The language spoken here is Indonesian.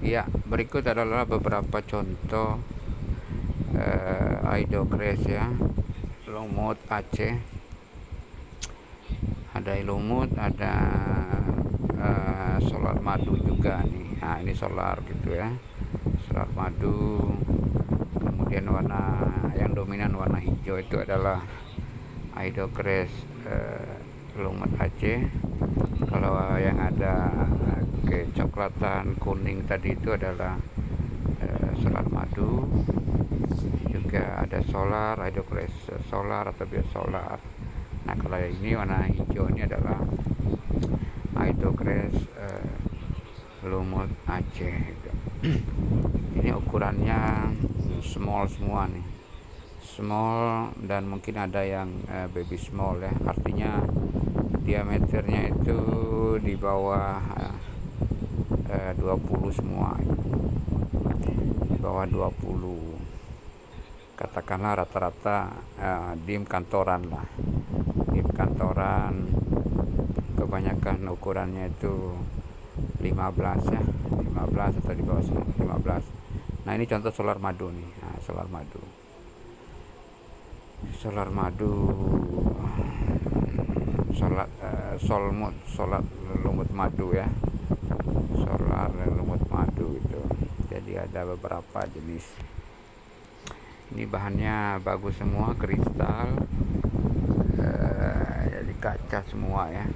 Ya, berikut adalah beberapa contoh Aidocrest ya, lumut Aceh. Ada lumut, ada solar madu juga nih. Nah, ini solar gitu ya, solar madu. Kemudian warna yang dominan warna hijau itu adalah Aidocrest lumut Aceh. Kalau yang ada kecoklatan kuning tadi itu adalah solar madu. Juga ada solar Aidocrest solar atau biasa solar. Nah, kalau ini warna hijau ini adalah Aidocrest lumut Aceh gitu. Ini ukurannya small semua nih, small, dan mungkin ada yang baby small ya, artinya diameternya itu di bawah 20 semua, di bawah 20, katakanlah rata-rata dim kantoran lah, dim kantoran kebanyakan ukurannya itu 15 ya, 15 atau di bawah 15. Nah, ini contoh solar madu nih. Nah, solar madu solar lumut madu ya, solar lumut madu itu. Jadi ada beberapa jenis. Ini bahannya bagus semua, kristal, jadi kaca semua ya.